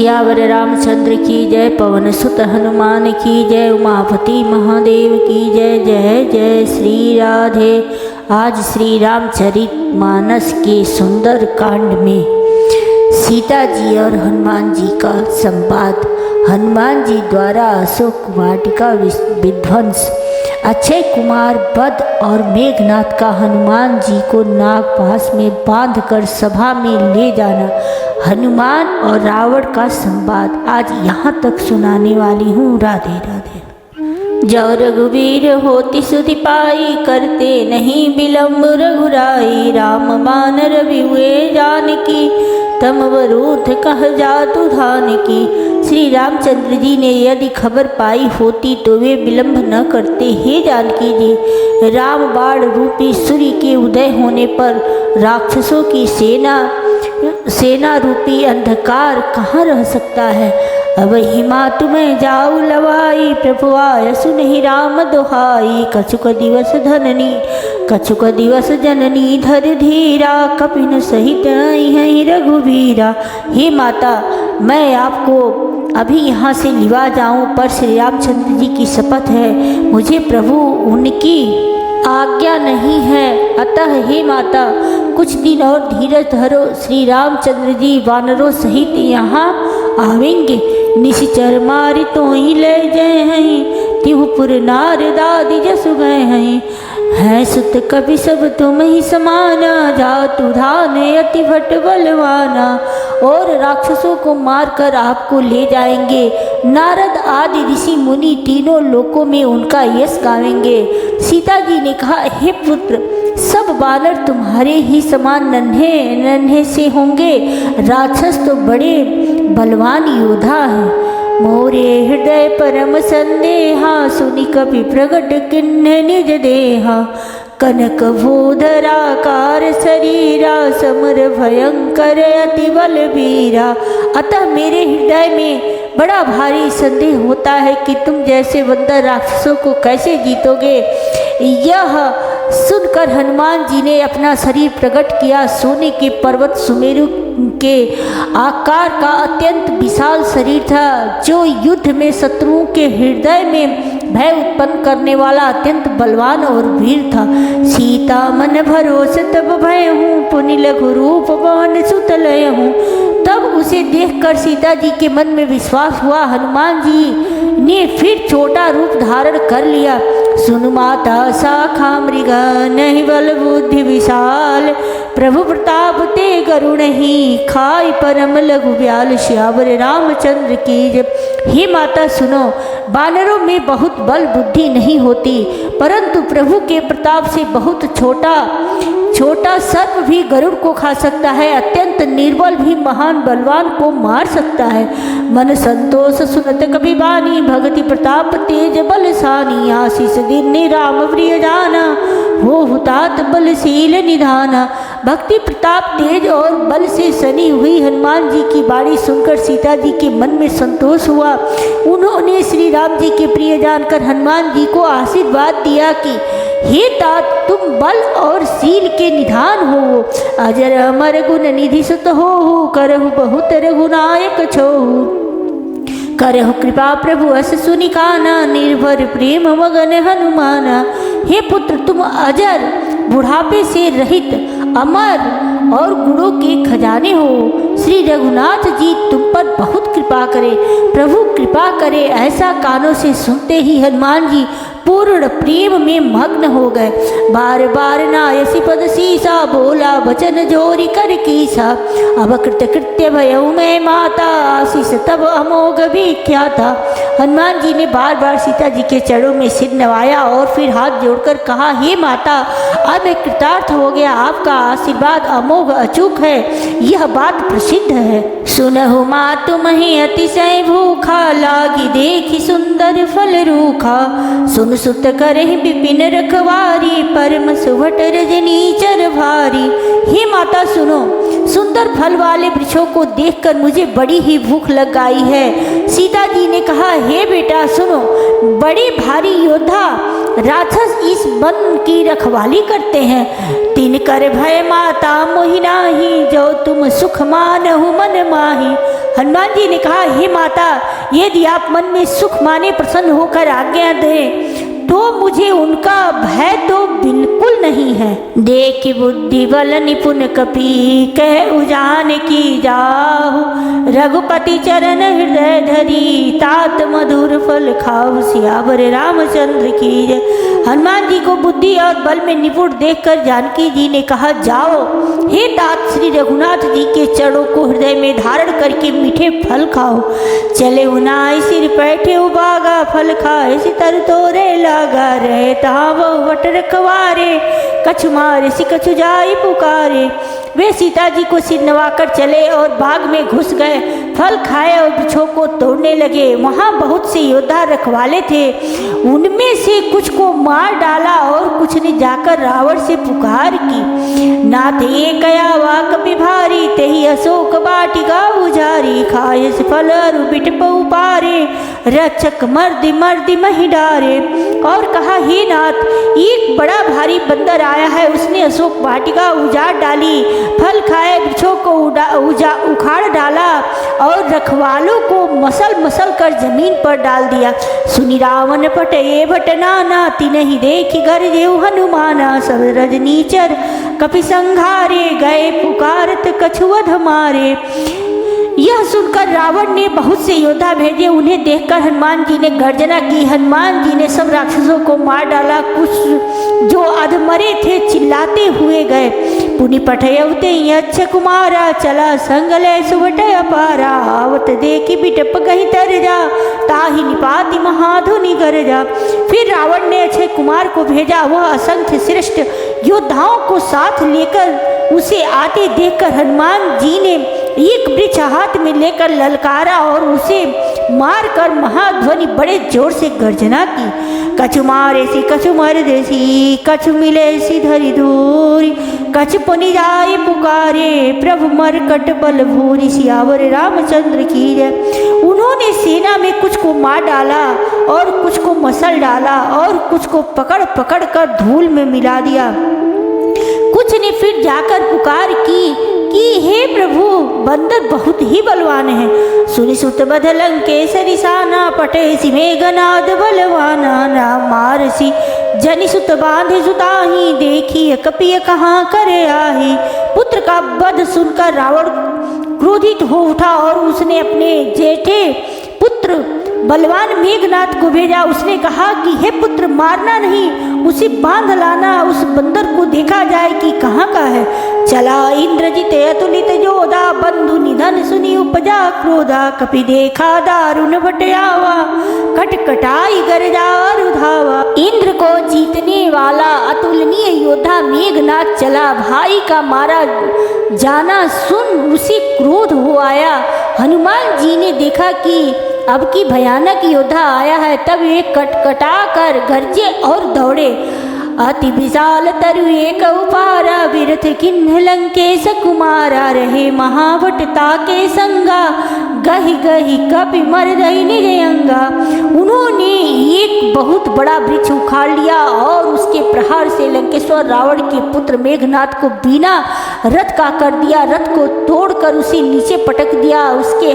सियावर रामचंद्र की जय, पवन सुत हनुमान की जय, उमापति महादेव की जय। जय जय श्री राधे। आज श्री रामचरित मानस के सुंदर कांड में सीता जी और हनुमान जी का संवाद। हनुमान जी द्वारा अशोक वाटिका विध्वंस, अक्षय कुमार वध और मेघनाथ का हनुमान जी को नागपाश में बांधकर सभा में ले जाना, हनुमान और रावण का संवाद आज यहाँ तक सुनाने वाली हूँ। राधे राधे। जो रघुवीर होति सुधि पाई, करते नहीं विलम्ब रघुराई, राम मान रवि हुए जानकी, तम वरूथ कह जातु धान की। श्री रामचंद्र जी ने यदि खबर पाई होती तो वे विलंब न करते। हे जानकी जी, राम बाण रूपी सूर्य के उदय होने पर राक्षसों की सेना रूपी अंधकार कहाँ रह सकता है। अब हिमा तुम्हें जाऊ लवाई, प्रभु आय सुनहि राम दोहाई। कछुक दिवस जननी धर धीरा, कपिन सहित आई रघुवीरा। हे माता, मैं आपको अभी यहाँ से लिवा जाऊँ, पर श्री रामचंद्र जी की शपथ है, मुझे प्रभु उनकी आज्ञा नहीं है। अतः हे माता, कुछ दिन और धीरज धरो। श्री रामचंद्र जी वानरों सहित यहाँ आवेंगे। निश्चर मारि तो ही ले जय हैं, तिहुपुर नार दादी जसु गए हैं सुत कवि सब तुम ही समाना, जातु धान अति भट बलवाना। और राक्षसों को मारकर आपको ले जाएंगे। नारद आदि ऋषि मुनि तीनों लोकों में उनका यश गावेंगे। सीता जी ने कहा, हे पुत्र, सब बानर तुम्हारे ही समान नन्हे से होंगे। राक्षस तो बड़े बलवान योद्धा हैं। मोरे हृदय परम संदेहा, सुनि कपि प्रगट किन्ह निज देहा। कनक भूधराकार शरीरा, समर भयंकर अति बलबीरा। अतः मेरे हृदय में बड़ा भारी संदेह होता है कि तुम जैसे बंदर राक्षसों को कैसे जीतोगे। यह सुनकर हनुमान जी ने अपना शरीर प्रकट किया। सोने के पर्वत सुमेरु के आकार का अत्यंत विशाल शरीर था, जो युद्ध में शत्रुओं के हृदय में भय उत्पन्न करने वाला अत्यंत बलवान और वीर था। सीता मन भरोस तब भय हूँ, पुनि लघु रूप पवन सुत लय हूँ। तब उसे देखकर सीता जी के मन में विश्वास हुआ। हनुमान जी ने फिर छोटा रूप धारण कर लिया। सुनु माता शाखा मृगा, नहीं बल बुद्धि विशाल, प्रभु प्रताप ते गरुण ही, खाई परम लघु ब्याल। श्यावर रामचंद्र की जय। हे माता सुनो, बानरों में बहुत बल बुद्धि नहीं होती, परंतु प्रभु के प्रताप से बहुत छोटा सर्प भी गरुड़ को खा सकता है। अत्यंत निर्बल भी महान बलवान को मार सकता है। मन संतोष सुनत कभी बानी, भगति प्रताप तेज बल सानी। आशीष दिन राम प्रिय जाना, हो हुतात बलशील निधाना। भक्ति प्रताप तेज और बल से सनी हुई हनुमान जी की बाणी सुनकर सीता जी के मन में संतोष हुआ। उन्होंने श्री राम जी के प्रिय जानकर हनुमान जी को आशीर्वाद दिया कि हे तात, तुम बल और शील के निधान हो। अजर अमर गुण निधि सुत हो, करहु बहुत रघुनायक छोहु। करहु कृपा प्रभु अस सुनि काना, निर्भर प्रेम मगन हनुमाना। हे पुत्र, तुम अजर, बुढ़ापे से रहित, अमर और गुणों के खजाने हो। श्री रघुनाथ जी तुम पर बहुत कृपा करे, प्रभु कृपा करे। ऐसा कानों से सुनते ही हनुमान जी पूर्ण प्रेम में मग्न हो गए। बार बार नायसी पद सीसा, बोला वचन जोरी कर कीसा। अब कृत्य भयऊ मैं माता, आशीष तब अमोघ भी क्या था। हनुमान जी ने बार बार सीता जी के चरणों में सिर नवाया और फिर हाथ जोड़कर कहा, हे माता, अब मैं कृतार्थ हो गया। आपका आशीर्वाद अमोघ अचूक है, यह बात प्रसिद्ध है। सुनहु माँ तुम्हें अतिशय भूखा, लागी देखी सुंदर फल रूखा। सुन सुत करहि विपिन रखवारी, परम सुभट रजनी चर भारी। हे माता सुनो, सुंदर फल वाले वृक्षों को देखकर मुझे बड़ी ही भूख लग आई है। सीता जी ने कहा, हे बेटा सुनो, बड़े भारी योद्धा राक्षस इस वन की रखवाली करते हैं। तिन कर भय माता मोहि नाही, जो तुम सुख मानहु मन माही। हनुमान जी ने कहा, हे माता, यदि आप मन में सुख माने प्रसन्न होकर आज्ञा दें तो मुझे उनका भय तो बिल्कुल नहीं है। देख बुद्धि बल निपुण कपि कह उजान की जाहु, रघुपति चरण हृदय धरी तात मधुर फल खाऊ, सियावर रामचंद्र की जय। हनुमान जी को बुद्धि और बल में निपुण देखकर जानकी जी ने कहा, जाओ हे तात श्री रघुनाथ जी के चरणों को हृदय में धारण करके मीठे फल खाओ। चले उनाई सिर बैठे उबागा, फल खाए सितर तोरे लागा, रहे तहाँ वो वट रखवारे, कछु मारे सि कछु जाई पुकारे। वे सीता जी को सिर नवाकर चले और बाग में घुस गए, फल खाए और वृक्षों को तोड़ने लगे। वहाँ बहुत से योद्धा रखवाले थे, उनमें से कुछ को मार डाला और कुछ ने जाकर रावण से पुकार की, नाथ एक आवा कपि भारी, तेहि अशोक बाटिका उजारी, खाए फल अरु बिटप उपारे, रक्षक मर्दि मर्दि महि डारे। और कहा, हे नाथ, एक बड़ा भारी बंदर आया है, उसने अशोक वाटिका उजाड़ डाली, फल खाए वृक्षों को उखाड़ डाला और रखवालों को मसल मसल कर जमीन पर डाल दिया। सुनी रावण पटे भट नाना, तिन्हि देखि गरजेउ हनुमाना, सब रजनीचर कपि संघारे, गए पुकारत कछु वध मारे। यह सुनकर रावण ने बहुत से योद्धा भेजे, उन्हें देखकर हनुमान जी ने गर्जना की। हनुमान जी ने सब राक्षसों को मार डाला, कुछ जो अधमरे थे चिल्लाते हुए गए। पुनि पठयउते अच्छ कुमारा, चला संगले सुबट अपारा, आवत देखी बिटप गही तर जा, ताहि निपाति महाधुनि गर जा। फिर रावण ने अक्षय कुमार को भेजा, वह असंख्य श्रेष्ठ योद्धाओं को साथ लेकर उसे आते देखकर हनुमान जी ने एक वृक्ष हाथ में लेकर ललकारा और उसे मारकर महाध्वनि बड़े जोर से गर्जना की। कछु मारे सी कछु मर देसी, कछु मिले सी धरि धूरी, कछु पुनि जाए पुकारे, प्रभु मरकट बल भूरी, सियावर रामचंद्र की जय। उन्होंने सेना में कुछ को मार डाला और कुछ को मसल डाला और कुछ को पकड़ पकड़ कर धूल में मिला दिया। कुछ ने फिर जाकर पुकार की कि हे प्रभु, बंदर बहुत ही बलवान है। सुनि सुत बध लंकेसरि साना, पटे सि मेघनाद बलवाना, राम मारसी जनि सुत बांधे सुताही, देखी कपिय कहाँ करे आही। पुत्र का वध सुनकर रावण क्रोधित हो उठा और उसने अपने जेठे पुत्र बलवान मेघनाथ को भेजा। उसने कहा कि हे पुत्र, मारना नहीं, उसे बांध लाना, उस बंदर को देखा जाए कि कहाँ का है। चला इंद्रजित अतुलित जोधा, बंधु निधन सुनी उपजा क्रोधा, कपि देखा दारुण भट आवा, कटकटाई गरजा रुधावा। इंद्र को जीतने वाला अतुलनीय योद्धा मेघनाथ चला, भाई का मारा जाना सुन उसे क्रोध हो आया। हनुमान जी ने देखा कि अब की भयानक योद्धा आया है, तब वे कटकटा कर गरजे और दौड़े। अति विशाल तरु एक उपारा, विरथ किन्ह लंकेश कुमारा, रहे महावट ताके संगा, गहि गहि कपि मर दहि निज अंगा। उन्होंने एक बहुत बड़ा वृक्ष उखाड़ लिया और उसके प्रहार से लंकेश्वर रावण के पुत्र मेघनाथ को बिना रथ का कर दिया, रथ को तोड़कर उसे नीचे पटक दिया। उसके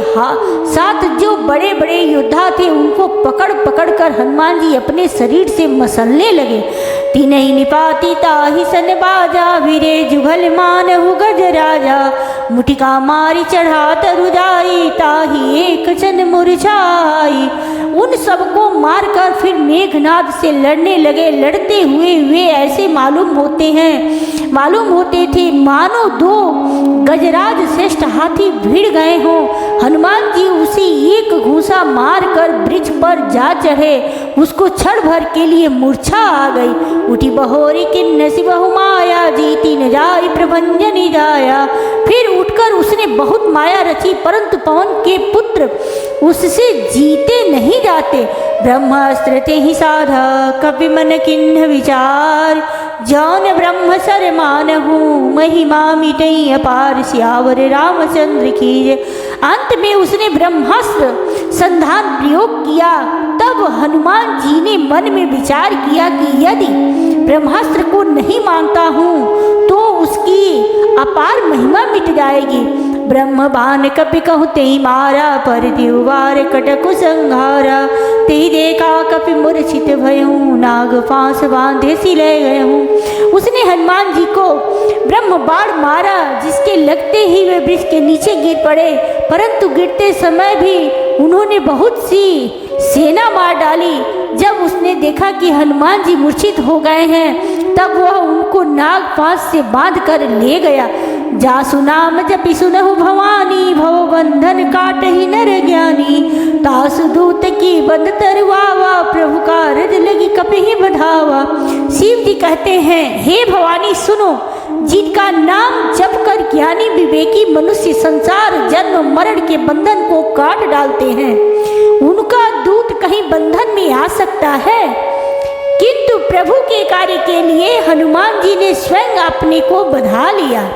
साथ जो बड़े बड़े योद्धा थे उनको पकड़ पकड़ कर हनुमान जी अपने शरीर से मसलने लगे। तिनहि निपाति ताहि सन बाजा, वीरे जुगल मानहु गज राजा, मुटिका मारी चढ़ा तरु जाई, ताहि एक चन मुरझाई। उन सबको मारकर फिर मेघनाथ से लड़ने लगे। लड़ते हुए वे ऐसे मालूम होते थे मानो दो गजराज श्रेष्ठ हाथी भिड़ गए हों। हनुमान जी उसे एक घूसा मारकर वृक्ष पर जा चढ़े। उसको क्षण भर के लिए मूर्छा आ गई। उठी बहोरी किन्न सि बहु माया, जीती न जाई प्रभंजनि जाया। फिर उठकर उसने बहुत माया रची, परंतु पवन के पुत्र उससे जीते नहीं जाते। ब्रह्मास्त्र ते ही साधा, कपि मन किन्ह विचार, जौन ब्रह्म सर मानहु, महिमा मिटई अपार, सियावर रामचंद्र की जय। अंत में उसने ब्रह्मास्त्र संधान प्रयोग किया। तब हनुमान जी ने मन में विचार किया कि यदि ब्रह्मास्त्र को नहीं मानता हूँ तो उसकी अपार महिमा मिट जाएगी। ब्रह्म बाण कपि कहु तेहि मारा, पर द्युवार कटकु संहारा। तेहि देखा कपि मूर्छित भयहूँ, नाग फांस बांधे सिले गयहूँ। उसने हनुमान जी को ब्रह्म बाण मारा, जिसके लगते ही वे वृक्ष के नीचे गिर पड़े, परंतु गिरते समय भी उन्होंने बहुत सी सेना मार डाली। जब उसने देखा कि हनुमान जी मूर्छित हो गए हैं, तब वह उनको नाग फांस से बांध कर ले गया। जासु नाम जपि सुनहु भवानी, भव बंधन काटहि नर ज्ञानी। तासु दूत की बंद तरवावा, प्रभु कारज लगी कपि बढ़ावा। शिव जी कहते हैं, हे भवानी सुनो, जिनका नाम जप कर ज्ञानी विवेकी मनुष्य संसार जन्म मरण के बंधन को काट डालते हैं, उनका दूत कहीं बंधन में आ सकता है? किंतु प्रभु के कार्य के लिए हनुमान जी ने स्वयं अपने को बंधा लिया।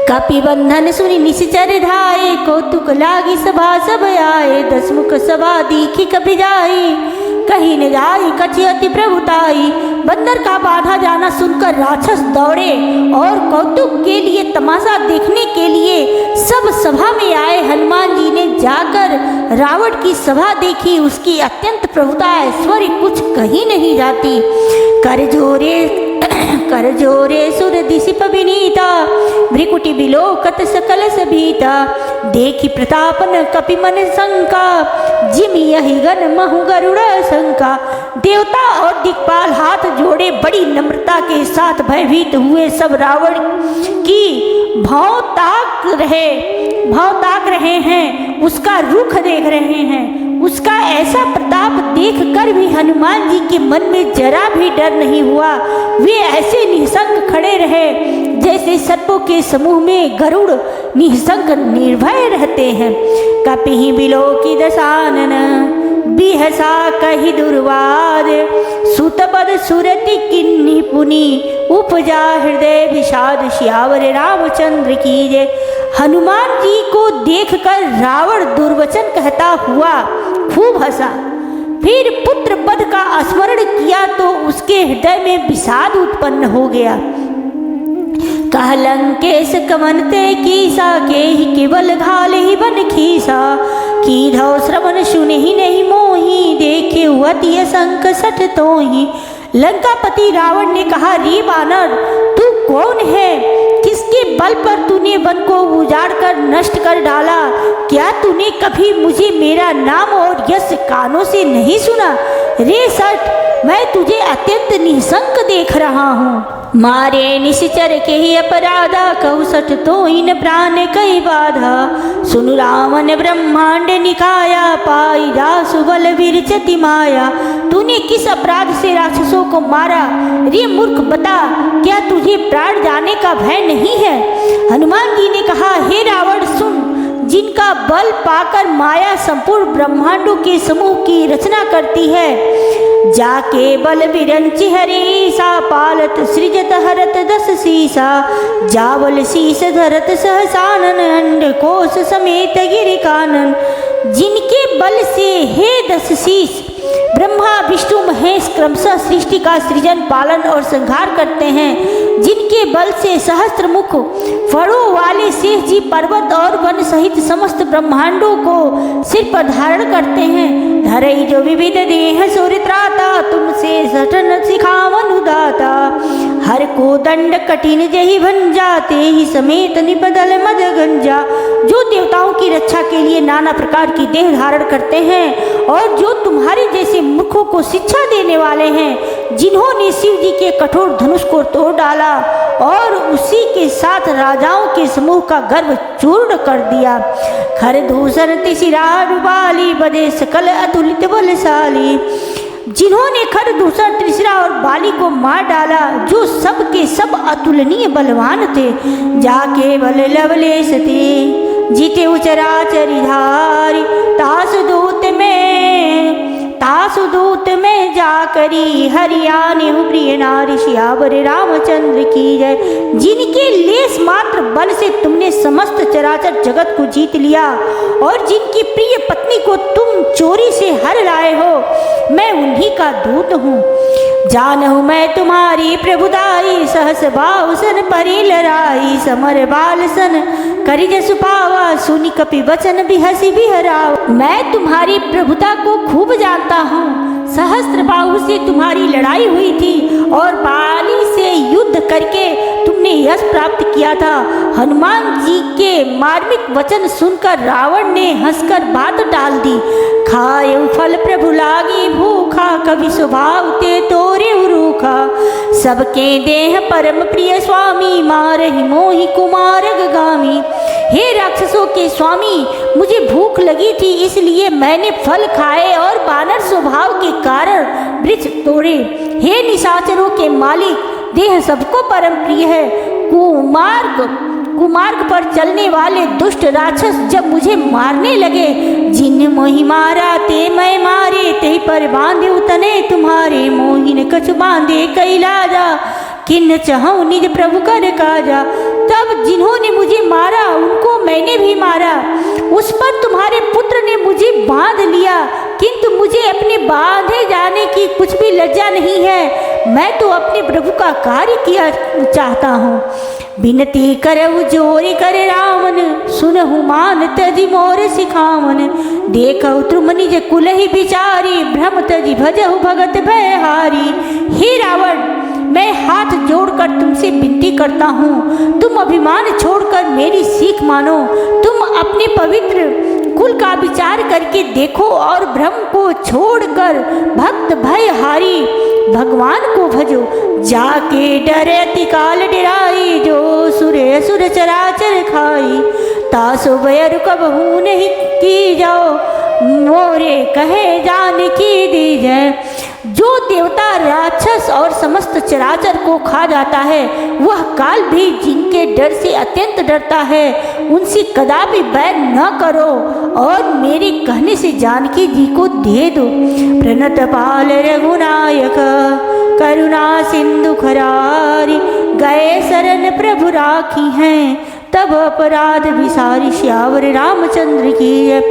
कपि बंधन सुनि निश्चर धाये, कौतुक लागी सभा सब आए। दसमुख सभा दीखी कपि जाई, कहीं न जाई कछि अति प्रभुताई। बंदर का बाधा जाना सुनकर राक्षस दौड़े और कौतुक के लिए तमाशा देखने के लिए सब सभा में आए। हनुमान जी ने जाकर रावण की सभा देखी, उसकी अत्यंत प्रभुता ऐश्वर्य कुछ कहीं नहीं जाती। कर जोरे सुर दिशिप विनीता, भ्रिकुटि बिलोकत सकल सभीता। देखी प्रतापन कपि मन शंका, जिमि यही गण महु गरुड़ शंका। देवता और दिक्पाल हाथ जोड़े बड़ी नम्रता के साथ भयभीत हुए सब रावण की भाव ताक रहे हैं, उसका रुख देख रहे हैं। उसका ऐसा प्रताप देखकर भी हनुमान जी के मन में जरा भी डर नहीं हुआ। वे ऐसे निःशंक खड़े रहे जैसे सर्पों के समूह में गरुड़ निःशंक निर्भय रहते हैं। कपिहि बिलोकी दशानन, बिहसा कहि दुर्वाद। सुतपद सुरति किन्नी पुनि, उपजा हृदय विषाद। सियावर रामचंद्र की जय। हनुमान जी को देखकर रावण दुर्वचन कहता हुआ खूब हंसा। फिर पुत्र पद का स्मरण किया तो उसके हृदय में विषाद उत्पन्न हो गया। कहलंकेश कवन ते कीसा, के ही केवल घाल ही बन खीसा। कीधौ श्रवण सुन ही नहीं मोही, देखे अति असंक सठ तोही। लंकापति रावण ने कहा, रे बानर, तू कौन है? किसके बल पर तूने वन को उजाड़ कर नष्ट कर डाला? क्या तूने कभी मुझे मेरा नाम और यश कानों से नहीं सुना? रे सठ, मैं तुझे अत्यंत निःशंक देख रहा हूँ। मारे निश्चर के ही अपराधा, कहु सठ तो इन प्राण कई बाधा। सुनु रावण ब्रह्मांड निकाया, पाई दासु बल विरचति माया। तूने किस अपराध से राक्षसों को मारा? रे मूर्ख, बता, क्या तुझे प्राण जाने का भय नहीं है? हनुमान जी ने कहा, हे रावण सुन, जिनका बल पाकर माया संपूर्ण ब्रह्मांडों के समूह की रचना करती है, जाके बल विरंचि हरीसा। पालत सृजत हरत दस शीसा, जावल शीस धरत सहसानन। अंड कोश समेत गिरि कानन। जिनके बल से हे दस शीस ब्रह्मा विष्णु महेश क्रमशः सृष्टि का सृजन पालन और संहार करते हैं, जिनके बल से सहस्त्र मुख फड़ों वाले शेष जी पर्वत और वन सहित समस्त ब्रह्मांडों को सिर पर धारण करते हैं। धरई जो विविध देह सूर्य त्राता, तुमसे सठन सिखावन उदाता। हर को दंड कठिन जही भंजा, ते ही समेत निपदल मद गंजा। जो देवताओं की रक्षा के लिए नाना प्रकार की देह धारण करते हैं और जो तुम्हारे जैसे मूर्खों को शिक्षा देने वाले हैं, जिन्होंने शिव जी के कठोर धनुष को तोड़ डाला और उसी के साथ राजाओं के समूह का गर्व चूर्ण कर दिया। खर दूसर तिशिरार बाली, बदे सकल अतुलित बलशाली। जिन्होंने खर दूसर त्रिशिरा और बाली को मार डाला, जो सब के सब अतुलनीय बलवान थे। जाके बल लवलेश थे, जीते उचराचरिधारी। तासुदूत में जाकरी, हरियाणी प्रिय नारी। सियावर रामचंद्र की जय। जिनके लेस मात्र बल से तुमने समस्त चराचर जगत को जीत लिया और जिनकी प्रिय पत्नी को तुम चोरी से हर लाए हो, मैं उन्हीं का दूत हूँ। जानहु मैं तुम्हारी प्रभुताई, सहस भाव सन परी लराई, समर बाल सन करि जसु पावा, सुनि कपि वचन बिहसी बिहराव। मैं तुम्हारी प्रभुता को खूब जानता हूँ। सहस्त्र बाहु से तुम्हारी लड़ाई हुई थी और बाली से युद्ध करके तुमने यश प्राप्त किया था। हनुमान जी के मार्मिक वचन सुनकर रावण ने हंसकर बात टाल दी। खाए फल प्रभु लागी भूखा, कभी स्वभाव ते तोरे रूखा, सबके देह परम प्रिय स्वामी, मारहि मोहि कुमारग गामी। हे राक्षसों के स्वामी, मुझे भूख लगी थी, इसलिए मैंने फल खाए और बानर स्वभाव के कारण वृक्ष तोड़े। हे निशाचरों के मालिक, देह सबको परम प्रिय है। कुमार्ग पर चलने वाले दुष्ट राक्षस जब मुझे मारने लगे, जिन मोहि मारा ते मैं मारे, ते पर बांधे उतने तुम्हारे, मोहिन कछु बांधे कैलाजा, किन्न चाहूं निज प्रभु कर काजा। तब जिन्होंने मुझे मारा उनको मैंने भी मारा, उस पर तुम्हारे पुत्र ने मुझे बांध लिया, किंतु मुझे अपने बांधे जाने की कुछ भी लज्जा नहीं है। मैं तो अपने प्रभु का कार्य किया चाहता हूँ। बिनती करऊ जोरी करे रावण, सुनहु मान तजि मोर सिखावन, देखऊ तुम निज कुल ही बिचारी, भ्रम तजि भजहु भगत भयहारी। हे रावण, मैं हाथ जोड़कर तुमसे विनती करता हूँ, तुम अभिमान छोड़कर मेरी सीख मानो। तुम अपने पवित्र कुल का विचार करके देखो और भ्रम को छोड़कर भक्त भयहारी भगवान को भजो। जाके डरे अति काल डराई, जो सुरे सुर चराचर खाई, तासो बैर कबहू नहीं की जाओ, मोरे कहे जान की दीजै। जो देवता राक्षस और समस्त चराचर को खा जाता है, वह काल भी जिनके डर से अत्यंत डरता है, उनसे कदापि बैर न करो और मेरे कहने से जानकी जी को दे दो। प्रणत पाल रघुनायक, करुणा सिंधु खरारी, गए शरण प्रभु राखी हैं, तब अपराध विसारी, श्यावर रामचंद्र की।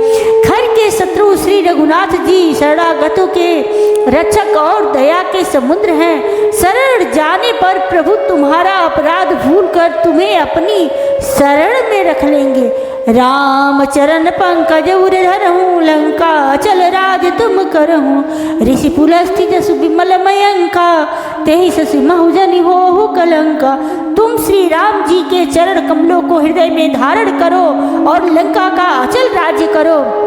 खर के शत्रु श्री रघुनाथ जी शरणागतों के रक्षक और दया के समुद्र हैं। शरण जाने पर प्रभु तुम्हारा अपराध भूलकर तुम्हें अपनी शरण में रख लेंगे। राम चरण पंकज उर धरहूँ, लंका चल राज तुम करहूँ, ऋषि पुलस्थित जसु विमल मयंका, तेहि ससु महुजनि होहु कलंका। तुम श्री राम जी के चरण कमलों को हृदय में धारण करो और लंका का अचल राज्य करो।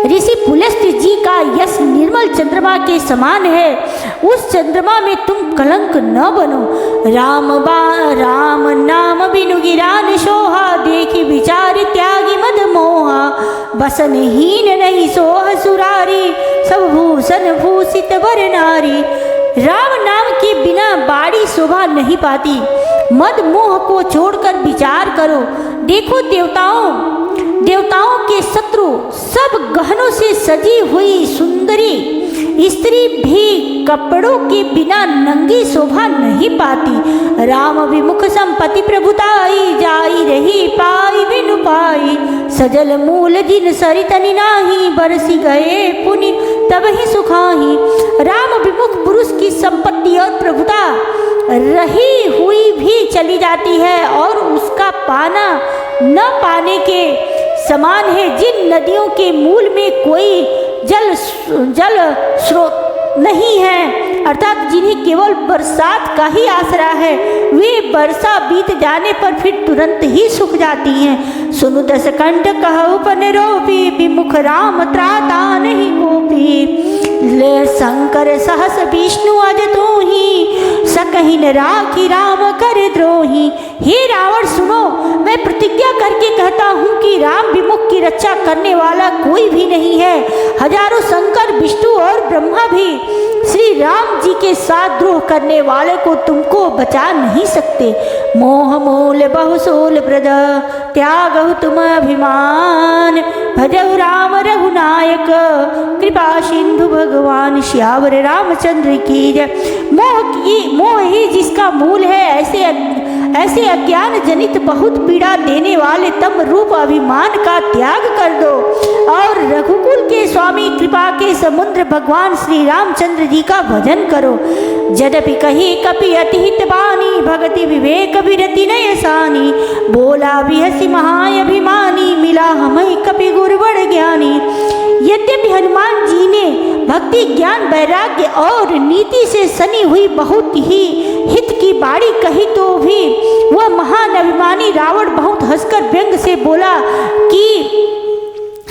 ऋषि पुलस्त्य जी का यश निर्मल चंद्रमा के समान है, उस चंद्रमा में तुम कलंक न बनो। राम नाम बिनु गिरान सोहा, देखी विचार त्यागी मद मोहा, बसन हीन नहीं सोह सुरारी, सब भूषण भूषित वर नारी। राम नाम के बिना बाड़ी शोभा नहीं पाती। मद मोह को छोड़कर विचार करो। देखो देवताओं के शत्रु सब गहनों से सजी हुई सुंदरी स्त्री भी कपड़ों के बिना नंगी शोभा नहीं पाती। राम विमुख संपत्ति प्रभुताई, जाई रही पाई बिनु पाई, सजल मूल जिन सरितनि नाही, बरसी गए पुनि तब ही सुखाही। राम विमुख पुरुष की संपत्ति और प्रभुता रही हुई भी चली जाती है और उसका पाना न पाने के समान है। जिन नदियों के मूल में कोई जल स्रोत नहीं है, अर्थात जिन्हें केवल बरसात का ही आसरा है, वे वर्षा बीत जाने पर फिर तुरंत ही सूख जाती हैं। सुनु दस कंठ कहु पनरोपी, विमुख राम त्राता नहीं गोपी, ले शंकर सहस विष्णु अज तू ही, सकहि न राखी राम कर द्रोही। हे रावण सुनो, मैं प्रतिज्ञा करके कहता हूँ कि राम विमुख की रक्षा करने वाला कोई भी नहीं है। हजारों शंकर विष्णु और ब्रह्मा भी श्री राम जी के साथ द्रोह करने वाले को तुमको बचा नहीं सकते। मोह मूल बहुसूल ब्रज, त्यागहु तुम अभिमान, भजहु राम रघुनायक, कृपा सिंधु भगवान, श्यावर रामचंद्र की जय। मोह ही जिसका मूल है, ऐसे अज्ञान जनित बहुत पीड़ा देने वाले तम रूप अभिमान का त्याग कर दो और रघु रघुकुल के स्वामी, कृपा के समुद्र भगवान श्री रामचंद्र जी का भजन करो। यद्यपि कही कपि अति हित बानी, भगति विवेक विरति नय सानी। बोला बिहसी महाअभिमानी, मिला हमें कपि गुरुवर ज्ञानी। यद्यपि हनुमान जी ने भक्ति, ज्ञान, वैराग्य और नीति से सनी हुई बहुत ही हित की बाणी कही, तो भी वह महान अभिमानी रावण बहुत हंसकर व्यंग से बोला कि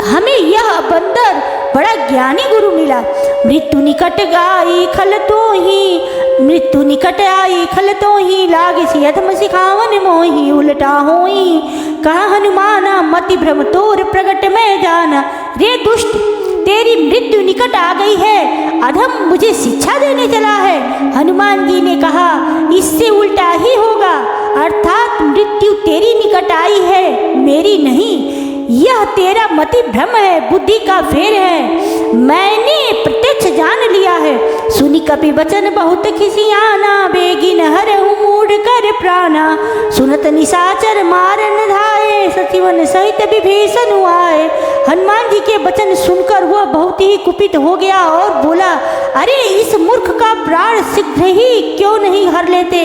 हमें यह बंदर बड़ा ज्ञानी गुरु मिला। मृत्यु निकट आई खल तो ही, मृत्यु निकट आई खल तो ही, लागे सी अधम सिखावन मोही। उल्टा होई कहा हनुमाना, मति भ्रम तोर प्रगट में जाना। रे दुष्ट, तेरी मृत्यु निकट आ गई है, अधम मुझे शिक्षा देने चला है। हनुमान जी ने कहा इससे उल्टा ही होगा, अर्थात मृत्यु तेरी निकट आई है, मेरी नहीं। यह तेरा मति भ्रम है, बुद्धि का फेर है, मैंने प्रत्यक्ष जान लिया है। सुनी कपि वचन बहुत खिसियाना, बेगिन हरहु मूढ़ कर प्राणा। सुनत निशाचर मारन धाये, सचिवन सहित विभीषण आए। हनुमान जी के वचन सुनकर वह बहुत ही कुपित हो गया और बोला, अरे इस मूर्ख का प्राण शीघ्र ही क्यों नहीं हर लेते।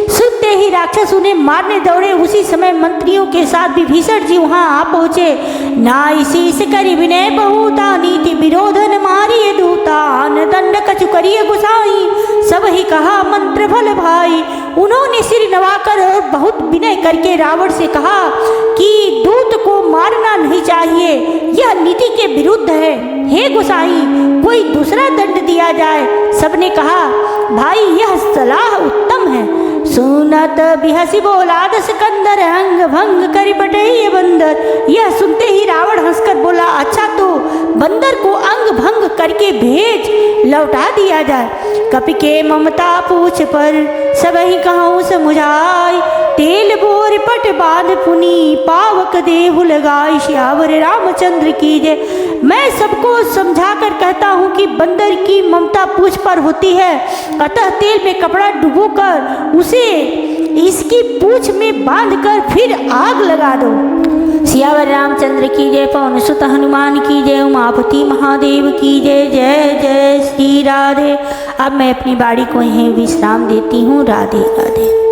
सुनते ही राक्षस उन्हें मारने दौड़े। उसी समय मंत्रियों के साथ विभीषण जी वहां आ पहुंचे। नाई शीस करि विनय बहुता, नीति विरोधन मारिय दूता। दंड कछु करिय गुसाई, सब ही कहा मंत्र फल भाई। उन्होंने सिर नवाकर और बहुत विनय करके रावण से कहा कि दूत को मारना नहीं चाहिए, यह नीति के विरुद्ध है। हे गुसाई, कोई दूसरा दंड दिया जाए। सबने कहा भाई यह सलाह उत्तम है। सुनत बिहसी बोला दस कंदर, अंग भंग करि बटैय बंदर। यह सुनते ही रावण हंसकर बोला, अच्छा तो बंदर को अंग भंग करके भेज, लौटा दिया जाए। कपि के ममता पूछ पर, सब ही कहूँ समुझाई। तेल बोर पट बांध पुनी, पावक देहु लगाई। श्यावर रामचंद्र की जय। मैं सबको समझा कर कहता हूँ कि बंदर की ममता पूछ पर होती है, अतः तेल में कपड़ा डुबोकर उसे इसकी पूछ में बांधकर फिर आग लगा दो। सियावर रामचंद्र की जय। पवन सुत हनुमान की जय। उमापति महादेव की जय। जय जय श्री राधे। अब मैं अपनी बाड़ी को यहीं विश्राम देती हूँ। राधे राधे।